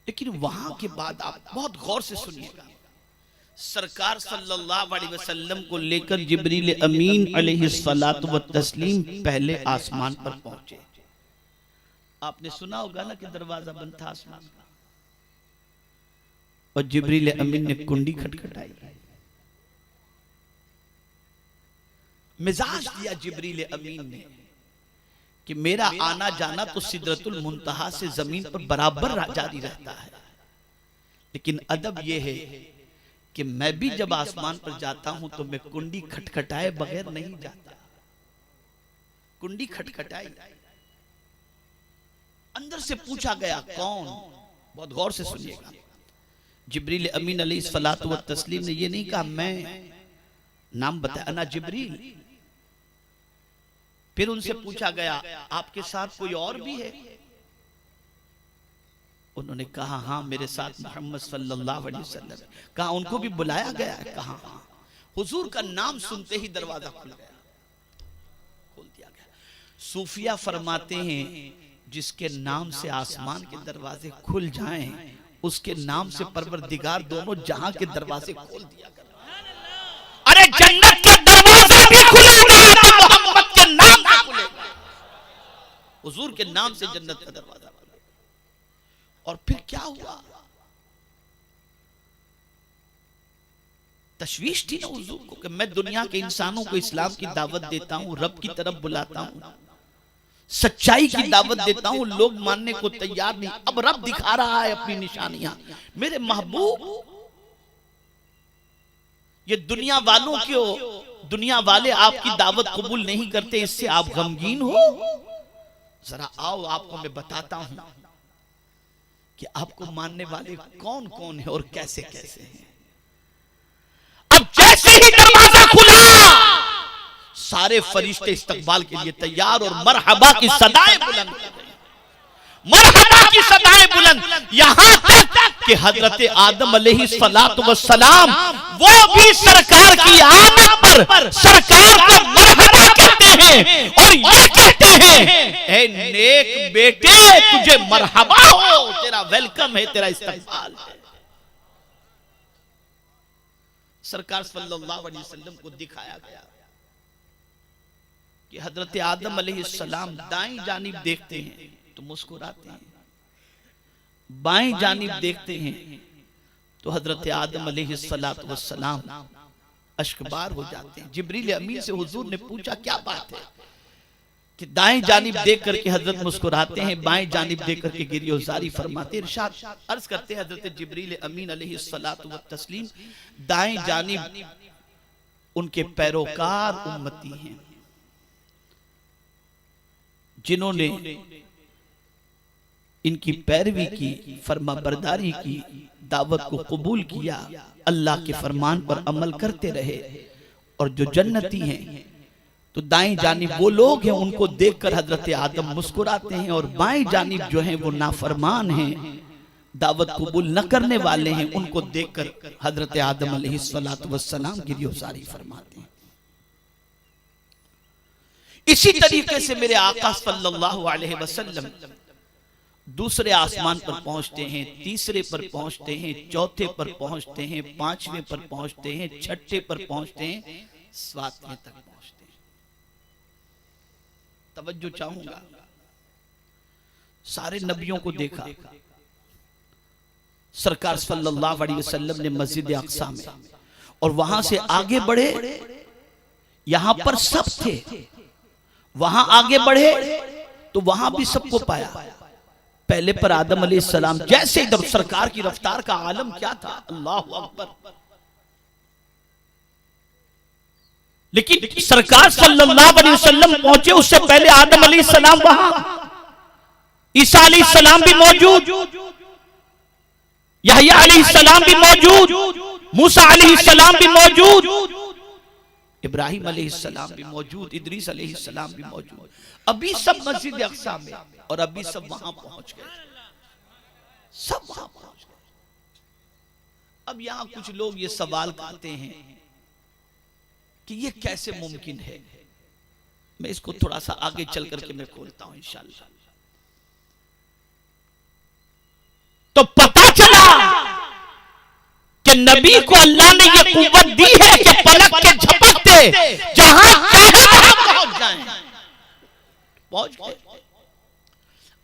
लेकिन वहां के बाद आप बहुत गौर से सुनिएगा, सरकार सल्लल्लाहु अलैहि वसल्लम को लेकर जिब्रील अमीन अलैहिस्सलातु व तस्लीम पहले आसमान पर पहुंचे। आपने सुना होगा ना कि दरवाजा बंद था आसमान का और जिब्रील अमीन ने कुंडी खटखटाई। मिजाज दिया जिब्रील अमीन ने कि मेरा आना जाना तो सिदरतुल मुंतहा से जमीन पर बराबर जारी रहता है, लेकिन अदब यह है कि मैं भी जब आसमान पर जाता हूं तो मैं कुंडी खटखटाए बगैर नहीं जाता। कुंडी खटखटाई, अंदर से पूछा गया कौन? बहुत गौर से सुनिएगा, जिब्रील अमीन अलैहिस्सलातु व तस्लीम ने ये नहीं कहा मैं, नाम बताया अना जिब्रील। फिर उनसे पूछा गया आपके साथ कोई और भी है? उन्होंने कहा हाँ मेरे साथ मोहम्मद सल्लल्लाहु अलैहि वसल्लम। कहा उनको भी बुलाया गया है? कहा हाँ। हुजूर का नाम सुनते ही दरवाजा खुल गया, खोल दिया गया। सूफिया फरमाते हैं जिसके नाम से आसमान के दरवाजे खुल जाएं, उसके नाम से परवरदिगार दोनों जहां के दरवाजे खोल दिया कर। अरे जन्नत के दरवाजे भी खुलेगा तो मोहम्मद के नाम से खुलेगा। हुजूर के नाम से जन्नत का दरवाजा खुला। और फिर क्या हुआ? तशवीश थी ना हुजूर को कि मैं दुनिया के इंसानों को इस्लाम की दावत देता हूं, रब की तरफ बुलाता हूं, सच्चाई की दावत देता हूं, लोग मानने को तैयार नहीं। अब रब दिखा रहा है अपनी निशानियां। मेरे महबूब, ये दुनिया वालों क्यों, दुनिया वाले आपकी दावत कबूल नहीं करते, इससे आप गमगीन हो? जरा आओ आपको मैं बताता हूं कि आपको मानने वाले कौन कौन है और कैसे कैसे हैं। अब जैसे ही दरवाजा खुला सारे फरिश्ते इस्तकबाल के लिए तैयार और मरहबा की सदाएं बुलंद, मरहबा की सदाएं बुलंद। यहां तक कि हजरत आदम अलैहिस्सलातु वस्सलाम वो भी सरकार की आमद पर सरकार को मरहबा कहते हैं और ये कहते हैं, ए नेक बेटे तुझे मरहबा हो, तेरा वेलकम है, तेरा इस्तकबाल है। सरकार सल्लल्लाहु अलैहि वसल्लम को दिखाया गया कि हजरत आदम अलैहिस्सलाम दाईं जानिब देखते हैं तो मुस्कुराते हैं, बाईं जानिब देखते हैं तो हजरत आदम अलैहिस्सलातु वस्सलाम अश्कबार हो जाते हैं। जिब्रील अमीन से हुजूर ने पूछा क्या बात है कि दाएं जानिब देख करके हजरत मुस्कुराते हैं, बाएं जानिब देख करके गिरियोजारी फरमाते। इरशाद अर्ज करते हैं हजरत जिब्रील अमीन अलैहिस्सलातु वत्तस्लीम, दाएं जानिब उनके पैरोकार उम्मती हैं जिन्होंने इनकी पैरवी की, फरमा बरदारी की, दावत को कबूल किया, अल्लाह के फरमान पर अमल करते रहे और जो जन्नती हैं। तो दाएं जानिब वो लोग हैं उनको देखकर हजरत आदम मुस्कुराते हैं और बाएं जानिब जो हैं वो नाफरमान हैं, दावत कबूल न करने वाले हैं, उनको देखकर हजरत आदम अलैहिस्सलातु वस्सलाम गिरियोजारी फरमाते हैं। इसी तरीके से मेरे आका सल्लल्लाहु अलैहि वसल्लम दूसरे आसमान पर पहुंचते हैं, तीसरे पर पहुंचते हैं, चौथे पर पहुंचते हैं, पांचवें पर पहुंचते हैं, छठे पर पहुंचते हैं, सातवें तक पहुंचते हैं। तवज्जो चाहूंगा, सारे नबियों को देखा, सरकार सल्लल्लाहु अलैहि वसल्लम ने मस्जिद अक्सा में, और वहां से आगे बढ़े, यहां पर सब थे, वहां आगे बढ़े तो वहां भी सबको पाया। पहले पर आदम अलैहिस्सलाम, जैसे इधर सरकार की रफ्तार का आलम क्या था, अल्लाहु अकबर। लेकिन सरकार सल्लल्लाहु अलैहि वसल्लम पहुंचे उससे पहले आदम अलैहिस्सलाम वहां, ईसा अलैहिस्सलाम भी मौजूद, यहया अलैहिस्सलाम भी मौजूद, मूसा अलैहिस्सलाम भी मौजूद, इब्राहिम अलैहिस्सलाम भी मौजूद, इदरीस अलैहिस्सलाम भी मौजूद। अभी सब मस्जिद अक्सा में और अभी सब वहां पहुंच गए, सब वहां पहुंच गए। अब यहां कुछ लोग ये सवाल करते हैं कि ये कैसे मुमकिन है। मैं इसको थोड़ा सा आगे चल करके मैं खोलता हूं इंशाअल्लाह। तो पता चला कि नबी को अल्लाह ने ये कुव्वत दी है कि पलक के झपकते जहां चाहे वहां पहुंच जाएं, पहुंच गए।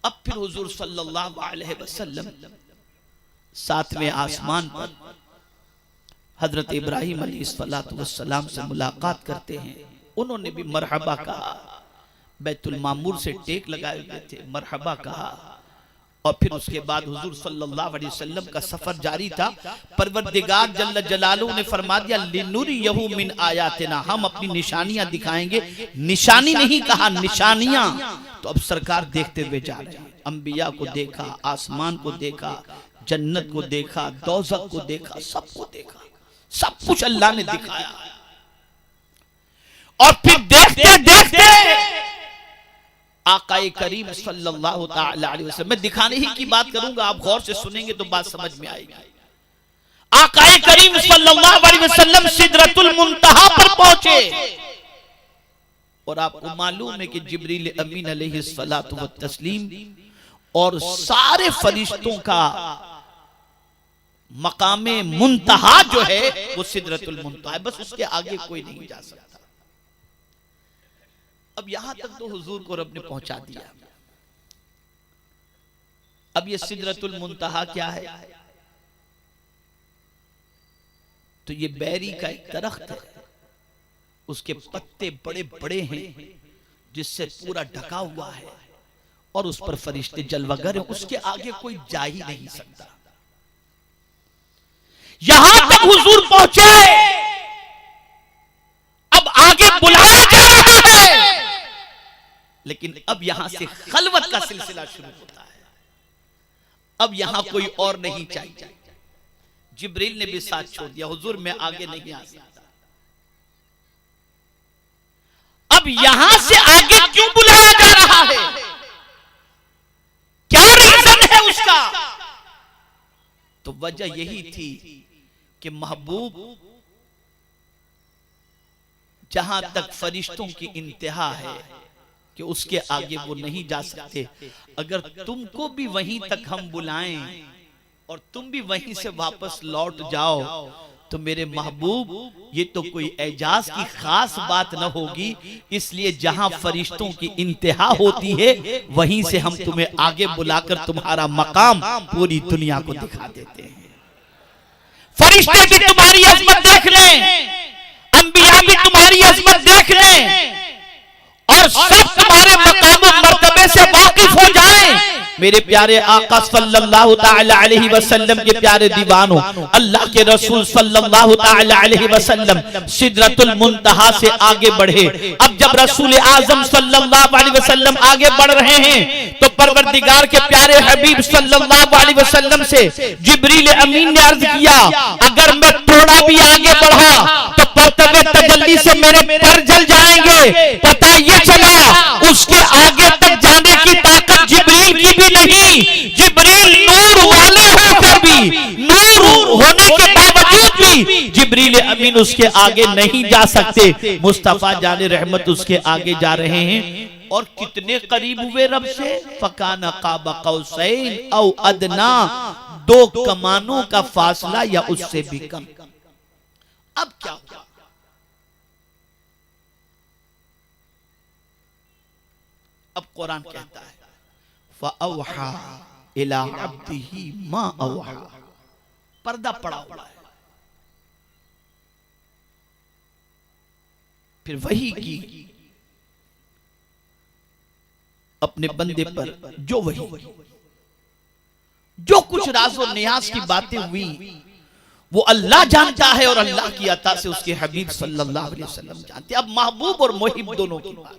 अब फिर हुजूर सल्लल्लाहु अलैहि वसल्लम सातवें आसमान पर हजरत इब्राहिम अलैहिस्सलातु वस्सलाम से मुलाकात करते हैं। उन्होंने भी मरहबा कहा, बैतुल मामूर से टेक लगाए हुए थे, मरहबा कहा। और फिर उसके बाद हुजूर सल्लल्लाहु अलैहि वसल्लम का सफर जारी था। परवरदिगार जल्ल जलालुहु ने फरमा दिया, लिनुरियहु मिन आयातिना, हम अपनी निशानियां दिखाएंगे। निशानी नहीं कहा, निशानियां। तो अब सरकार देखते हुए जा रहे हैं, अंबिया को देखा, आसमान को देखा, जन्नत को देखा, दोज़ख को देखा, सबको देखा, सब कुछ अल्लाह ने दिखाया। और फिर देखते देखते आकाए करीम सल्लल्लाहु ताला अलैहि वसल्लम, मैं दिखाने ही की बात करूंगा, आप गौर से सुनेंगे तो बात समझ में आएगी। आकाए करीम सल्लल्लाहु अलैहि वसल्लम सिदरतुल मुंतहा पर पहुंचे और आपको मालूम है कि जिब्रील अमीन अलैहिस्सलातु वत्तस्लीम और सारे फरिश्तों का मकामे मुंतहा जो है वो सिदरतुल मुंतहा है, बस उसके आगे कोई नहीं जा सकता। अब यहां तक तो हुजूर को रब ने पहुंचा दिया। अब ये सिदरतुल मुंतहा क्या है? तो ये बैरी का एक दरख्त है, उसके पत्ते बड़े बड़े हैं जिससे पूरा ढका हुआ है और उस पर फरिश्ते जलवागर हैं, उसके आगे कोई जा ही नहीं सकता। यहां तक हुजूर पहुंचे, अब आगे बुलाया जा रहा है, लेकिन अब यहां से खलवत का सिलसिला शुरू होता है। अब यहां कोई और नहीं चाहिए। जिब्रील ने भी साथ छोड़ दिया, हुजूर मैं आगे नहीं आ सकता। अब यहां से आगे क्यों बुलाया जा रहा है? क्या रीजन है उसका? तो वजह यही थी कि महबूब जहां तक फरिश्तों की इंतहा है कि उसके आगे वो नहीं जा सकते, अगर तुमको भी वहीं तक हम बुलाएं और तुम भी वहीं से वापस लौट जाओ तो मेरे महबूब ये तो कोई एजाज की खास बात न होगी, इसलिए जहां फरिश्तों की इंतहा होती है वहीं से हम तुम्हें आगे बुलाकर तुम्हारा मकाम पूरी दुनिया को दिखा देते हैं। फरिश्ते भी तुम्हारी अजमत देख लें, अंबिया भी तुम्हारी अजमत देख लें और सब तुम्हारे मकाम और मर्तबे से वाकिफ हो जाएं। मेरे प्यारे आका सल्लल्लाहु ताला अलैहि वसल्लम के प्यारे दीवानों, अल्लाह के रसूल सल्लल्लाहु ताला अलैहि वसल्लम सिदरतुल मुंतहा से आगे बढ़े। अब जब रसूल आजम सल्लल्लाहु अलैहि वसल्लम आगे बढ़ रहे हैं तो परवरदिगार के प्यारे हबीब सल्लल्लाहु अलैहि वसल्लम से जिब्रील अमीन ने अर्ज किया, अगर मैं थोड़ा भी आगे बढ़ा तो परतबे तजल्ली से मेरे पर जल जाएंगे। पता ये चला उसके आगे तक जाने की ताकत जिब्रील की भी नहीं, जिब्रील नूर वाले होकर भी, नूर होने के बावजूद भी जिब्रील अमीन उसके आगे नहीं जा सकते। मुस्तफा जाने रहमत उसके आगे जा रहे हैं और कितने करीब हुए रब से, फकाना काबा कौसैन औ अदना, 2 कमानों का फासला या उससे भी कम। अब क्या हुआ? अब कुरान कहता है फ़अवहा इला अब्दिही मा अवहा, पर्दा पड़ा हुआ है। फिर वही की अपने बंदे पर जो वही, जो कुछ राज़ और नियाज़ की बातें हुई वो अल्लाह जानता है और अल्लाह की अता से उसके हबीब सल्लल्लाहु अलैहि वसल्लम जानते। अब महबूब और मुहिब दोनों की बात।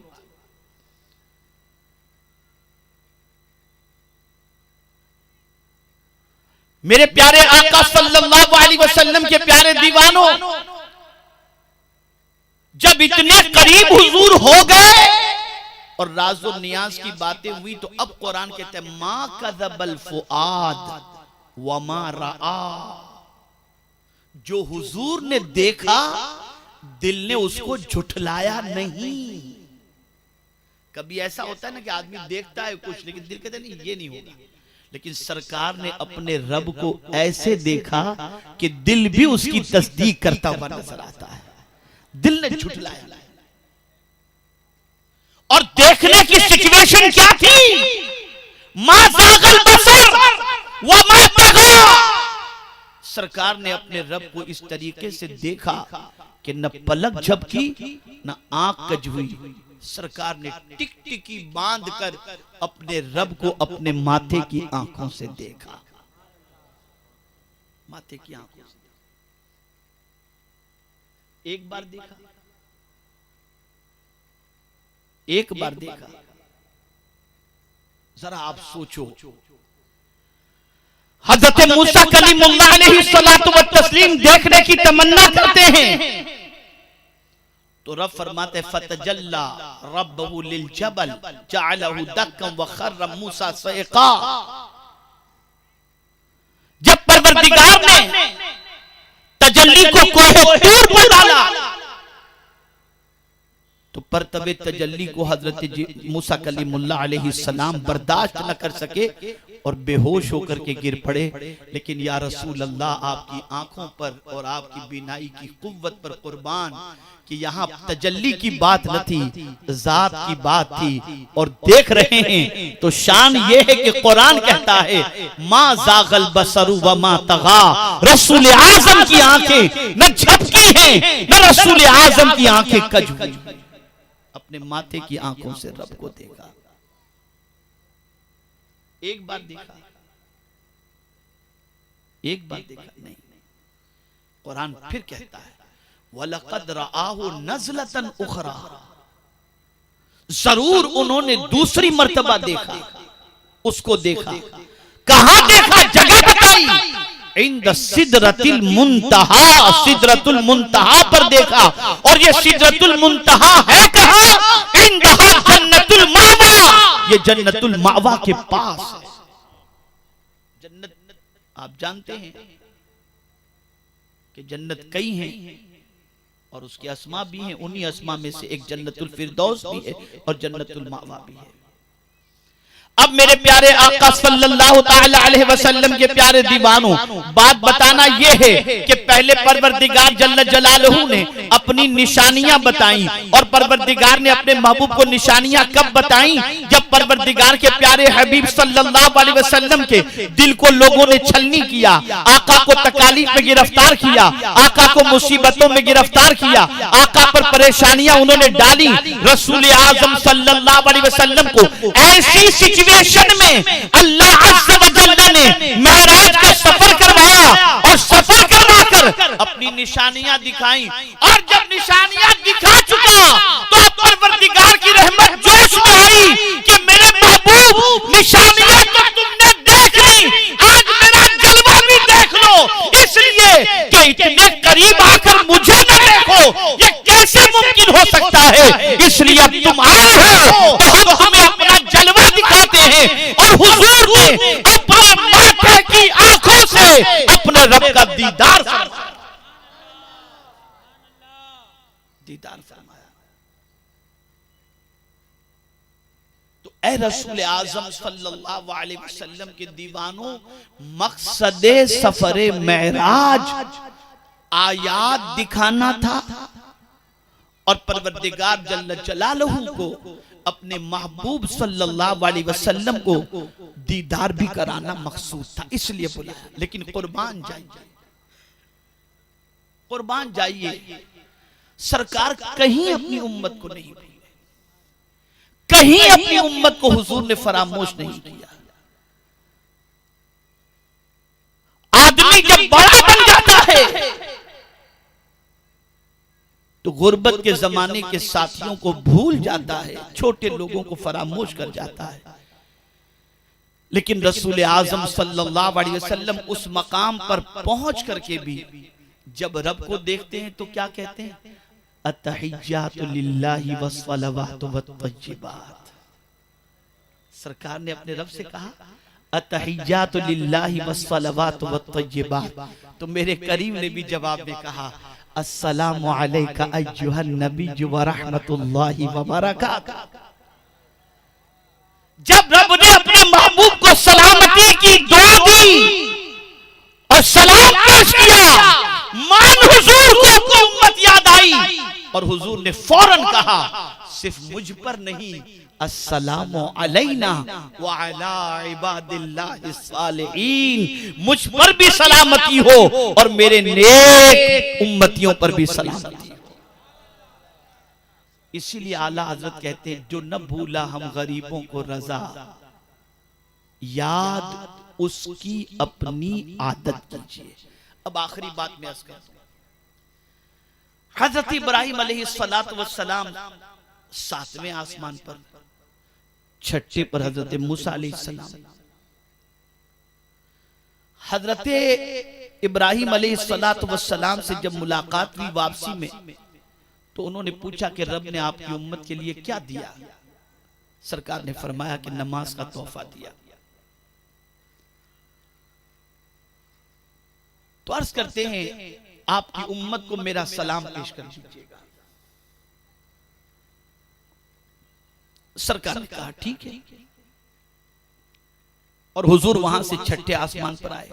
मेरे प्यारे आका सल्लल्लाहु अलैहि वसल्लम के प्यारे दीवानों, जब इतने करीब हुजूर हो गए और राज़ो नियाज की बातें हुई तो अब कुरान कहते हैं मा कज़बल फुआद वमा रआ, जो हुजूर ने देखा दिल ने उसको झुठलाया नहीं। कभी ऐसा होता है ना कि आदमी देखता है कुछ लेकिन दिल कहता नहीं ये नहीं होगा, लेकिन सरकार ने अपने रब को ऐसे देखा कि दिल भी उसकी तस्दीक करता हुआ नजर आता है, दिल ने झुठलाया। और देखने की सिचुएशन क्या थी, मा ज़ाग़ल बसर व मा तग़ा, सरकार ने अपने रब को इस तरीके से देखा कि न पलक झपकी न आंख कज हुई। सरकार ने टिकटिकी बांधकर अपने रब को अपने माथे की आंखों से देखा, माथे की आंखों से। एक बार देखा, एक बार देखा। जरा आप सोचो, हजरत मूसा कलीमुल्लाह अलैहिस्सलातु व तस्लीम देखने की तमन्ना करते हैं तो रब फरमाते फतजल्ला रब्बहु लिल जबल जअलहु दक्कन व खर्र मूसा सइक़ा। जब परवरदिगार ने तजल्ली को कोहे तूर पर डाला तो परतबे तजल्ली को हजरत मूसा कलीमुल्लाह अलैहिस्सलाम बर्दाश्त न कर सके और बेहोश होकर के गिर पड़े। लेकिन या रसूल अल्लाह, आपकी आंखों पर और आपकी बीनाई की कुव्वत पर कुर्बान कि यहाँ तजल्ली की बात न थी, जात की बात थी। और देख रहे हैं तो शान ये है कि कुरान कहता है मा ज़ाग़ल बसरु व मा तग़ा, रसूल आज़म की आंखें न झपकी हैं न रसूल आज़म की आंखें कज हुई। अपने माथे की आंखों से रब को देखा, एक बार देखा, एक बार देखा नहीं। कुरान फिर कहता है वलक़द रआहु नज़लतन उख़रा, जरूर उन्होंने दूसरी मर्तबा देखा, उसको देखा। कहां देखा? जगह बताई, इंद सिदरतिल मुंतहा, सिदरतुल मुंतहा पर देखा। और ये सिदरतुल मुंतहा है कहां? इंदहा जन्नतुल मावा, ये जन्नतुल मावा के पास है। जन्नत आप जानते हैं कि जन्नत कई हैं और उसके अस्मा भी हैं। उन्हीं अस्मा में से एक जन्नतुल फिरदौस भी है और जन्नतुल मावा भी है। अब मेरे प्यारे आका सल्लल्लाहु ताला अलैहि वसल्लम के प्यारे दीवानों, बात बताना यह है कि पहले परवरदिगार जल्ल जलालहू ने अपनी निशानियां बताई और परवरदिगार ने अपने महबूब को निशानियां कब बताई? जब परवरदिगार के प्यारे हबीब सल्लल्लाहु अलैहि वसल्लम के दिल को लोगों ने छलनी किया, आका को तकालीफ में गिरफ्तार किया, आका को मुसीबतों में गिरफ्तार किया, आका पर परेशानियां उन्होंने डाली। रसूल आजम सल्लल्लाहु अलैहि वसल्लम को ऐसी सिचुएशन में अल्लाह अज़्ज़ व जल्ल ने मेराज का सफर करवाया और सफर करवाकर अपनी निशानियां दिखाई। और जब निशानियां दिखा चुका तो परवरदिगार की रहमत जोश में आई कि मेरे महबूब निशानियां तो तुमने देख ली, आज मेरा जलवा भी देख लो। इसलिए कि इतने करीब आकर मुझे न देखो, ये कैसे मुमकिन हो सकता है? इसलिए अब तुम आए हो तो हम तुम्हें अपना जलवा दिखाते हैं। और हुजूर ने अपने माथे की आंखों से अपने रब का दीदार फरमाया। तो ए रसूल आजम सल्लल्लाहु अलैहि वसल्लम के दीवानों, मकसदे सफरे मेराज आयात दिखाना था और परवरदिगार जल्ल जलालहू को अपने महबूब सल्लल्लाहु अलैहि वसल्लम को दीदार भी कराना मकसूद था, इसलिए बुलाया। लेकिन कुर्बान जाइए, कुर्बान जाइए, सरकार कहीं अपनी उम्मत को नहीं भूले, कहीं अपनी उम्मत को हुजूर ने फरामोश नहीं किया। आदमी जब बड़ा बन जाता है तो गुर्बत के जमाने के साथियों को भूल जाता है, छोटे लोगों को फरामोश कर जाता है। लेकिन रसूल आजम सल्लल्लाहु अलैहि वसल्लम उस मकाम पर पहुंच करके भी जब रब को देखते हैं तो क्या कहते हैं? अत्तहिय्यातु लिल्लाहि वस्सलावातु वत्तय्यिबात। सरकार ने अपने रब से कहा अत्तहिय्यातु लिल्लाहि वस्सलावातु वत्तय्यिबात। तो मेरे करीम ने भी जवाब में कहा अस्सलामु अलैका अय्युहन नबिय्यु व रहमतुल्लाहि व बरकातुहू। जब रब ने अपने महबूब को सलामती की दुआ दी और सलाम पेश किया, मान हुजूर को अपनी उम्मत याद आई और हुजूर ने फौरन कहा सिर्फ मुझ पर नहीं, अस्सलामु अलैना व अला इबादिल्लाहिस सालिहीन, मुझ पर भी सलामती हो और मेरे नेक उम्मतियों पर भी सलामती हो। इसीलिए आला हजरत कहते हैं जो न भूला हम गरीबों को रजा, याद उसकी अपनी आदत कीजिए। अब आखिरी बात में अर्ज करता हूं, हजरत इब्राहिम अलैहिस्सलातु वस्सलाम 7वें आसमान पर, 6ठे पर हजरत मूसा अलैहिस्सलाम। हजरत इब्राहिम अलैहिस्सलातु वस्सलाम से जब मुलाकात हुई वापसी में तो उन्होंने पूछा कि रब ने आपकी उम्मत के लिए क्या दिया? सरकार ने फरमाया कि नमाज का तोहफा दिया। तो अर्ज करते हैं आपकी उम्मत को मेरा सलाम पेश कर दीजिएगा। सरकार ने कहा ठीक है और हुजूर वहां से 6ठे आसमान पर आए।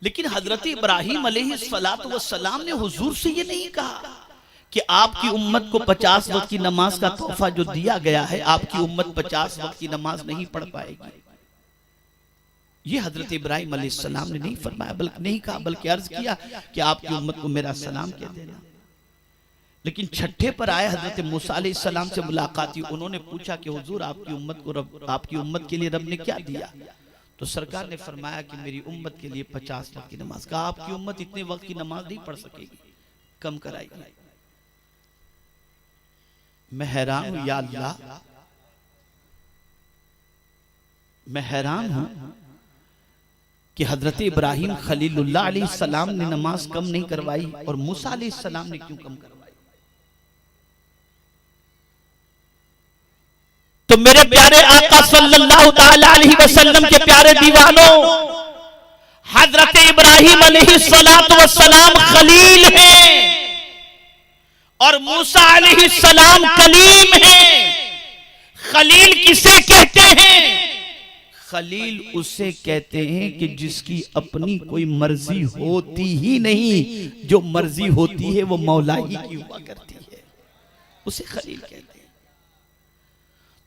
लेकिन हजरत इब्राहिम अलैहिस्सलातु वस्सलाम ने हुजूर से ये नहीं कहा कि आपकी उम्मत को 50 वक्त की नमाज का तोहफा जो दिया गया है, आपकी उम्मत 50 वक्त की नमाज नहीं पढ़ पाएगी। ये हजरत इब्राहिम अलैहिस्सलाम ने नहीं फरमाया, बल्कि नहीं कहा, बल्कि अर्ज किया कि आपकी उम्मत को मेरा सलाम कह देना। लेकिन 6ठे पर आए हजरत मूसा अलैहिस्सलाम से मुलाकात हुई। उन्होंने पूछा कि हुजूर आपकी उम्मत के लिए रब ने क्या दिया? तो सरकार ने फरमाया कि मेरी उम्मत के लिए 50 वक्त की नमाज। कहा आपकी उम्मत इतने वक्त की नमाज नहीं पढ़ सकेगी, कम कराएगी। मैं हैरान हूं या अल्लाह, मैं हैरान हूं कि हजरत इब्राहिम खलीलुल्लाह अलैहिस्सलाम ने नमाज कम नहीं करवाई और मूसा अलैहिस्सलाम ने क्यों कम करवाई? तो मेरे प्यारे आका सल्लल्लाहु ताला अलैहि वसल्लम के प्यारे दीवानों, हजरत इब्राहिम अलैहिस्सलातु वस्सलाम खलील हैं और मूसा अलैहिस्सलाम कलीम हैं। खलील किसे कहते हैं? खलील उसे कहते हैं कि जिसकी अपनी कोई मर्जी होती ही नहीं, जो मर्जी होती है वो मौला ही की हुआ करती है, उसे खलील कहते हैं।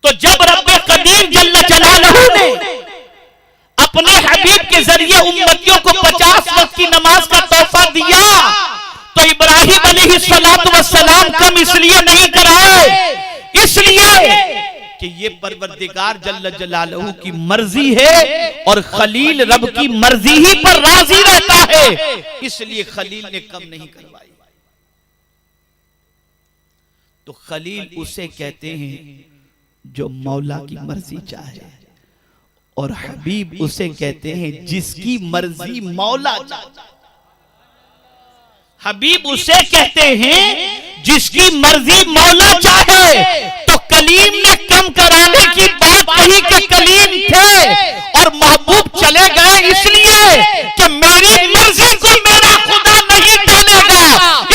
तो जब रब्बे कदीर जल्ल जलालहू ने अपने हबीब के जरिए उम्मतियों को 50 वक्त की नमाज का तोहफा दिया, तो इब्राहिम अलैहिस्सलातु वस्सलाम कम इसलिए नहीं कराए, इसलिए कि ये परवरदिगार जल्ल जलालहू की मर्जी है और खलील रब की मर्जी ही पर राजी रहता है, इसलिए खलील ने कम नहीं करवाई। तो खलील उसे कहते हैं जो मौला की मर्जी चाहे, और हबीब उसे कहते हैं जिसकी मर्जी मौला चाहे। हबीब उसे कहते हैं जिसकी मर्जी मौला चाहे। तो कलीम ने कम कराने की बात कही कि कलीम थे और महबूब चले गए इसलिए कि मेरी मर्जी को मेरा खुदा नहीं टालेगा,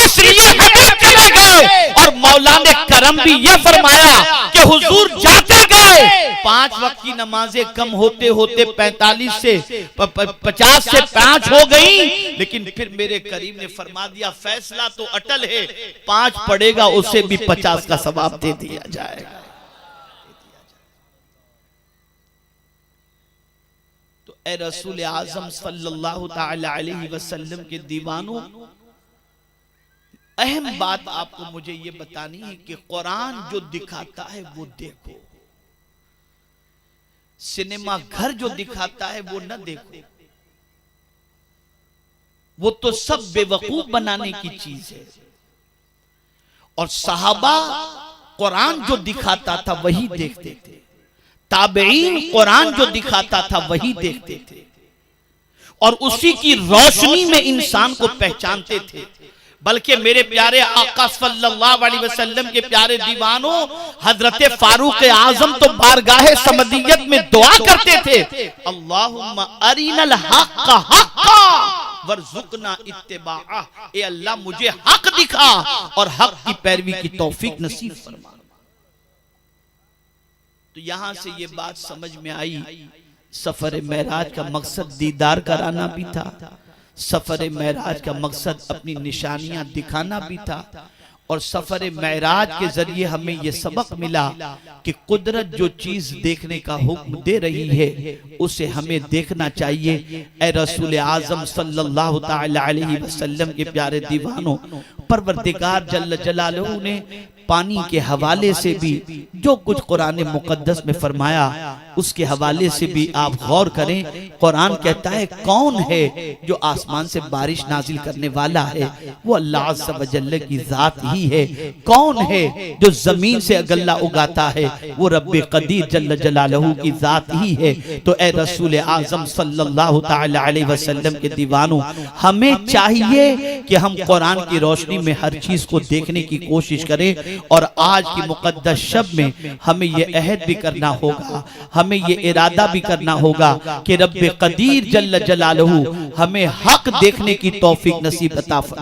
इसलिए हबीब चले गए। और मौला ने करम भी ये फरमाया कि हुजूर जाते गए, 5 वक्त की नमाजें कम होते होते 45 से 50 से 5 हो गई, लेकिन फिर मेरे करीम ने फरमा दिया फैसला तो अटल है, 5 पड़ेगा उसे भी 50 का सवाब दे दिया जाएगा। तो ए रसूल आजम सल्लल्लाहु ताला अलैहि वसल्लम के दीवानों, अहम बात आपको मुझे ये बतानी है कि कुरान जो दिखाता है वो देखो, सिनेमा घर जो दिखाता है वो न देखो, वो तो सब बेवकूफ बनाने की चीज है। और सहाबा कुरान जो दिखाता था वही देखते थे, ताबईन कुरान जो दिखाता था वही देखते थे, और उसी की रोशनी में इंसान को पहचानते थे। बल्कि मेरे प्यारे आका सल्लल्लाहु अलैहि वसल्लम के प्यारे दीवानों, हजरत फारूक आजम तो बारगाहे समदियत में दुआ करते थे, अल्लाहुम्मा अरिनल हक्का हक्का वरज़ुकना इत्तिबाअह, ए अल्लाह मुझे हक दिखा और हक की पैरवी की तौफीक नसीब फरमा। तो यहां से ये बात समझ में आई, सफर मेराज का मकसद दीदार कराना भी था, सफर मेराज का मकसद अपनी निशानियां दिखाना भी था, और सफर मेराज के जरिए हमें यह सबक मिला कि कुदरत जो चीज देखने का हुक्म दे रही है उसे हमें देखना चाहिए। ए रसूल आजम सल्लल्लाहु ताला अलैहि वसल्लम के प्यारे दीवानों, परवरदिगार जल्ल जलालहू ने पानी के हवाले से भी जो कुछ कुरान मुकद्दस में फरमाया उसके हवाले से भी आप गौर करें। कुरान कहता है कौन है जो आसमान से बारिश नाजिल करने वाला है, वो अल्लाह अज़्ज़ व जल्ल की जात ही है। कौन है जो जमीन से गल्ला उगाता है, वो रब्बे कदीर जल्ल जलालहू की जात ही है। तो ए रसूल आजम सल्लल्लाहु ताला अलैहि वसल्लम के दीवानों, हमें चाहिए कि हम कुरान की रोशनी में हर चीज को देखने की कोशिश करें, और आज की मुकद्दस शब में हमें ये अहद भी करना होगा, हमें ये इरादा भी करना होगा कि रब्बे कदीर जल्ल जलालहू हमें हक देखने की तौफीक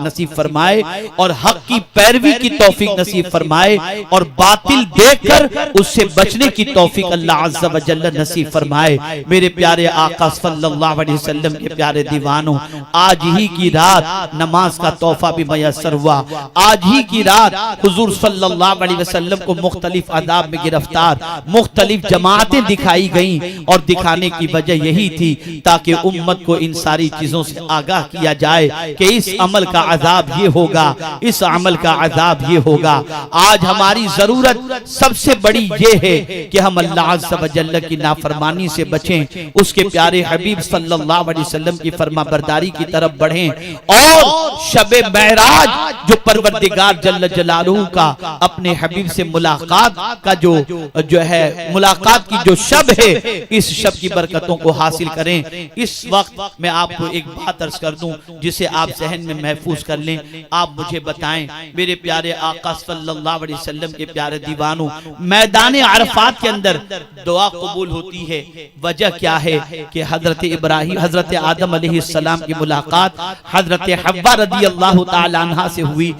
नसीब फरमाए और हक की पैरवी की तौफीक नसीब फरमाए, और बातिल देखकर उससे बचने की तौफीक अल्लाह अज़्ज़ व जल्ल नसीब फरमाए। मेरे प्यारे आका सल्लल्लाहु अलैहि वसल्लम के प्यारे दीवानों, आज ही की रात नमाज का तोहफा भी मयस्सर हुआ। आज ही की रात हुजूर सल्लल्लाहु अलैहि वसल्लम को मुख्तलिफ आदाब में गिरफ्तार मुख्तलिफ जमातें दिखाई गईं, और दिखाने की वजह यही थी ताकि उम्मत को इन सारी चीजों से आगाह किया जाए कि इस अमल का अजाब ये होगा, इस अमल का अजाब ये होगा। आज हमारी जरूरत सबसे बड़ी ये है कि हम अल्लाह अज़्ज़ व जल्ल की नाफरमानी से बचें, उसके प्यारे हबीब सल्लल्लाहु अलैहि वसल्लम की फरमाबरदारी की तरफ बढ़ें, और शबे मेराज जो परवरदिगार जल्ल जलालहू का अपने हबीब से मुलाकात का जो है मुलाकात की जो शब है, इस शब की बरकतों को हासिल करें। इस वक्त मैं आपको एक बात अर्ज कर दूं जिसे आप जहन में महफूज कर लें। आप मुझे बताएं मेरे प्यारे आका सल्लल्लाहु अलैहि वसल्लम के प्यारे दीवानों, मैदान अरफात के अंदर दुआ कबूल होती है, वजह क्या है कि हजरत इब्राहिम हजरत आदम अलैहिस्सलाम की मुलाकात हजरत हव्वा रदियल्लाहु ताला अन्हा से हुई,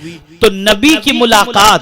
तो नबी की मुलाकात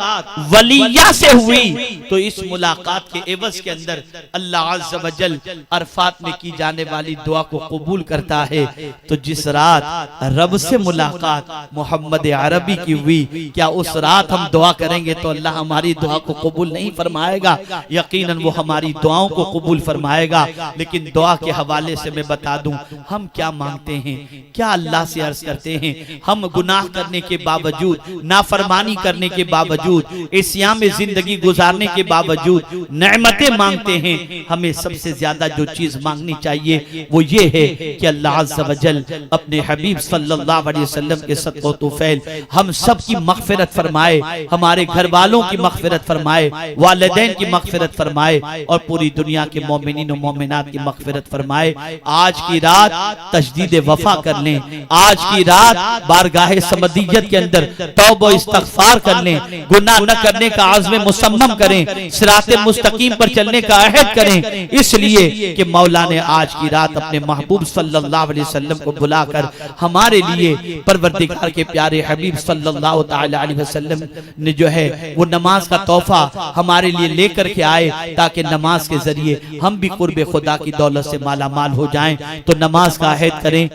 वलिया से हुई, तो इस मुलाकात के एवज के अंदर अल्लाह अज़्ज़ व जल अरफात में की जाने वाली दुआ को कबूल करता है। तो जिस रात रब से मुलाकात मोहम्मद अरबी की हुई, क्या उस रात हम दुआ करेंगे तो अल्लाह हमारी दुआ को कबूल नहीं फरमाएगा? यकीनन वो हमारी दुआओं को कबूल फरमाएगा। लेकिन दुआ के हवाले से मैं बता दूं, हम क्या मांगते हैं, क्या अल्लाह से अर्ज करते हैं? हम गुनाह करने के बावजूद, नाफरमानी करने के बावजूद, इस्यां में जिंदगी गुजारने के बावजूद नेमतें मांगते हैं। हमें सबसे ज्यादा जो चीज मांगनी चाहिए वो ये है कि अल्लाह अज़्ज़ व जल अपने हबीब सल्लल्लाहु अलैहि वसल्लम के सदक़ो तुफ़ैल हम सब की मग़फ़िरत फरमाए, हमारे घर वालों की मग़फ़िरत फरमाए, वालिदैन की मग़फ़िरत फरमाए और पूरी दुनिया के मोमिनीन और मोमिनात की मग़फ़िरत फरमाए। आज की रात तजदीद वफा कर लें, आज की रात बारगाहे समदियत के अंदर तौबा इस्तग़फ़ार कर लें, गुनाह न करने का आज़्म मुसम्मम करें, सिराते मुस्तकीम पर चलने का अहद करें, इसलिए कि मौला ने आज की रात अपने महबूब सल्लल्लाहु अलैहि वसल्लम को बुलाकर हमारे लिए परवरदिगार के प्यारे हबीब सल्लल्लाहु ताला अलैहि वसल्लम ने जो है वो नमाज का तोहफा हमारे लिए लेकर के आए, ताकि नमाज के जरिए हम भी कुर्बे खुदा की दौलत से माला माल हो जाएं। तो नमाज का अहद करें।